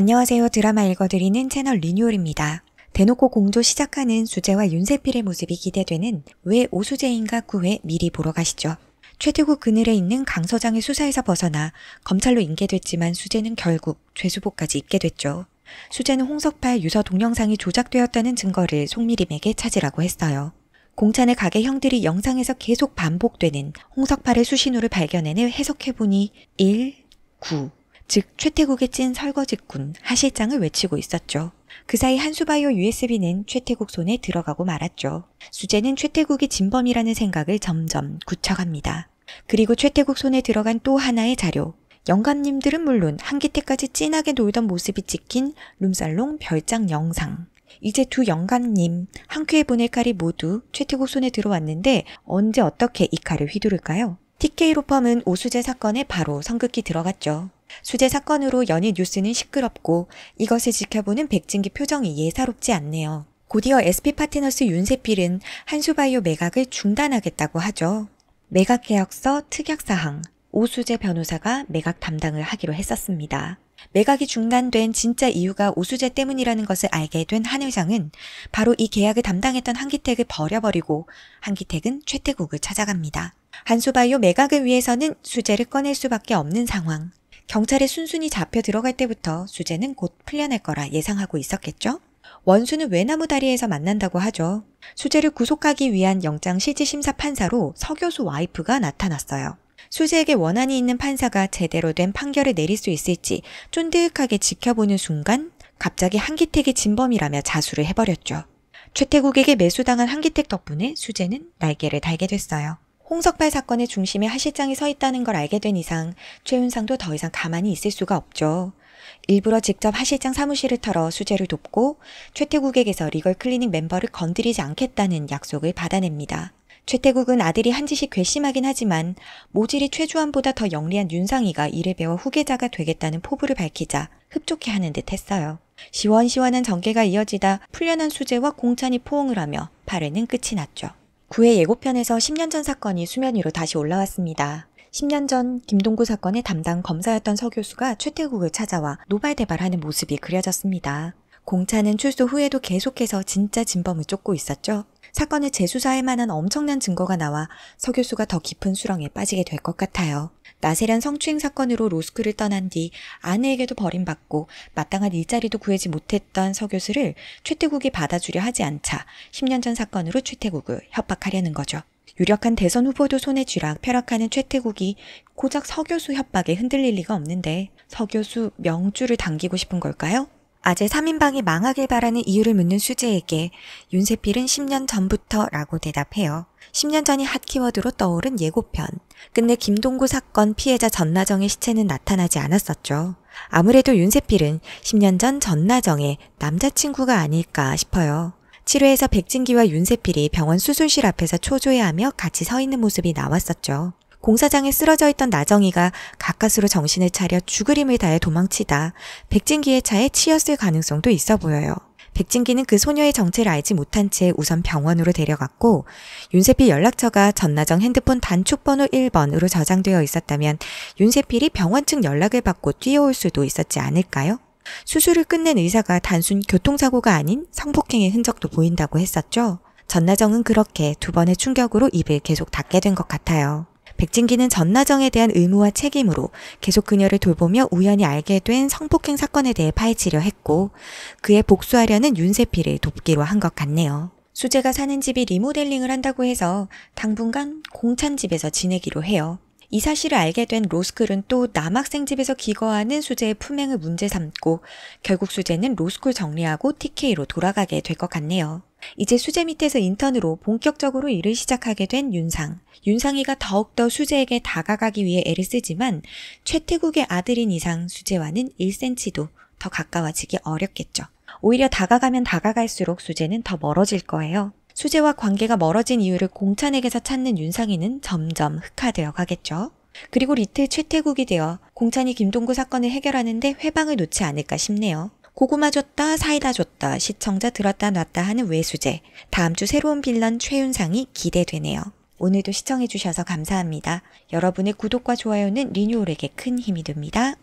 안녕하세요. 드라마 읽어드리는 채널 리뉴얼입니다. 대놓고 공조 시작하는 수재와 윤세필의 모습이 기대되는 왜 오수재인가 9회 미리 보러 가시죠. 최태국 그늘에 있는 강 서장의 수사에서 벗어나 검찰로 인계됐지만 수재는 결국 죄수복까지 입게 됐죠. 수재는 홍석파의 유서 동영상이 조작되었다는 증거를 송미림에게 찾으라고 했어요. 공찬의 가게 형들이 영상에서 계속 반복되는 홍석파의 수신호를 발견해내 해석해보니 1, 9. 즉 최태국의 찐 설거지꾼 하실장을 외치고 있었죠. 그 사이 한수바이오 USB는 최태국 손에 들어가고 말았죠. 수재는 최태국이 진범이라는 생각을 점점 굳혀갑니다. 그리고 최태국 손에 들어간 또 하나의 자료. 영감님들은 물론 한기태까지 찐하게 놀던 모습이 찍힌 룸살롱 별장 영상. 이제 두 영감님 한 큐에 보낼 칼이 모두 최태국 손에 들어왔는데 언제 어떻게 이 칼을 휘두를까요? TK 로펌은 오수재 사건에 바로 선긋기 들어갔죠. 수재 사건으로 연일 뉴스는 시끄럽고 이것을 지켜보는 백진기 표정이 예사롭지 않네요. 곧이어 SP파트너스 윤세필은 한수바이오 매각을 중단하겠다고 하죠. 매각 계약서 특약사항, 오수재 변호사가 매각 담당을 하기로 했었습니다. 매각이 중단된 진짜 이유가 오수재 때문이라는 것을 알게 된 한 회장은 바로 이 계약을 담당했던 한기택을 버려버리고 한기택은 최태국을 찾아갑니다. 한수바이오 매각을 위해서는 수재를 꺼낼 수밖에 없는 상황. 경찰에 순순히 잡혀 들어갈 때부터 수재는 곧 풀려날 거라 예상하고 있었겠죠? 원수는 외나무다리에서 만난다고 하죠. 수재를 구속하기 위한 영장 실질심사 판사로 서교수 와이프가 나타났어요. 수재에게 원한이 있는 판사가 제대로 된 판결을 내릴 수 있을지 쫀득하게 지켜보는 순간 갑자기 한기택이 진범이라며 자수를 해버렸죠. 최태국에게 매수당한 한기택 덕분에 수재는 날개를 달게 됐어요. 홍석발 사건의 중심에 하실장이 서 있다는 걸 알게 된 이상 최윤상도 더 이상 가만히 있을 수가 없죠. 일부러 직접 하실장 사무실을 털어 수재를 돕고 최태국에게서 리걸 클리닉 멤버를 건드리지 않겠다는 약속을 받아냅니다. 최태국은 아들이 한 짓이 괘씸하긴 하지만 모질이 최주환보다 더 영리한 윤상이가 이를 배워 후계자가 되겠다는 포부를 밝히자 흡족해하는 듯 했어요. 시원시원한 전개가 이어지다 풀려난 수재와 공찬이 포옹을 하며 8회는 끝이 났죠. 9회 예고편에서 10년 전 사건이 수면 위로 다시 올라왔습니다. 10년 전 김동구 사건의 담당 검사였던 서 교수가 최태국을 찾아와 노발대발하는 모습이 그려졌습니다. 공차는 출소 후에도 계속해서 진짜 진범을 쫓고 있었죠. 사건을 재수사할 만한 엄청난 증거가 나와 서 교수가 더 깊은 수렁에 빠지게 될 것 같아요. 나세련 성추행 사건으로 로스쿨을 떠난 뒤 아내에게도 버림받고 마땅한 일자리도 구하지 못했던 서 교수를 최태국이 받아주려 하지 않자 10년 전 사건으로 최태국을 협박하려는 거죠. 유력한 대선 후보도 손에 쥐락 펴락하는 최태국이 고작 서 교수 협박에 흔들릴 리가 없는데 서 교수 명주를 당기고 싶은 걸까요? 아재 3인방이 망하길 바라는 이유를 묻는 수재에게 윤세필은 10년 전부터 라고 대답해요. 10년 전이 핫키워드로 떠오른 예고편. 끝내 김동구 사건 피해자 전나정의 시체는 나타나지 않았었죠. 아무래도 윤세필은 10년 전 전나정의 남자친구가 아닐까 싶어요. 7회에서 백진기와 윤세필이 병원 수술실 앞에서 초조해하며 같이 서 있는 모습이 나왔었죠. 공사장에 쓰러져 있던 나정이가 가까스로 정신을 차려 죽으림을 다해 도망치다 백진기의 차에 치였을 가능성도 있어 보여요. 백진기는 그 소녀의 정체를 알지 못한 채 우선 병원으로 데려갔고 윤세필 연락처가 전나정 핸드폰 단축번호 1번으로 저장되어 있었다면 윤세필이 병원 측 연락을 받고 뛰어올 수도 있었지 않을까요? 수술을 끝낸 의사가 단순 교통사고가 아닌 성폭행의 흔적도 보인다고 했었죠. 전나정은 그렇게 두 번의 충격으로 입을 계속 닫게 된 것 같아요. 백진기는 전나정에 대한 의무와 책임으로 계속 그녀를 돌보며 우연히 알게 된 성폭행 사건에 대해 파헤치려 했고 그에 복수하려는 윤세필을 돕기로 한 것 같네요. 수재가 사는 집이 리모델링을 한다고 해서 당분간 공찬 집에서 지내기로 해요. 이 사실을 알게 된 로스쿨은 또 남학생 집에서 기거하는 수재의 품행을 문제 삼고 결국 수재는 로스쿨 정리하고 TK로 돌아가게 될 것 같네요. 이제 수재 밑에서 인턴으로 본격적으로 일을 시작하게 된 윤상. 윤상이가 더욱더 수재에게 다가가기 위해 애를 쓰지만 최태국의 아들인 이상 수재와는 1cm도 더 가까워지기 어렵겠죠. 오히려 다가가면 다가갈수록 수재는 더 멀어질 거예요. 수재와 관계가 멀어진 이유를 공찬에게서 찾는 윤상이는 점점 흑화되어 가겠죠. 그리고 리틀 최태국이 되어 공찬이 김동구 사건을 해결하는데 회방을 놓지 않을까 싶네요. 고구마 줬다 사이다 줬다 시청자 들었다 놨다 하는 외수재. 다음 주 새로운 빌런 최윤상이 기대되네요. 오늘도 시청해주셔서 감사합니다. 여러분의 구독과 좋아요는 리뉴얼에게 큰 힘이 됩니다.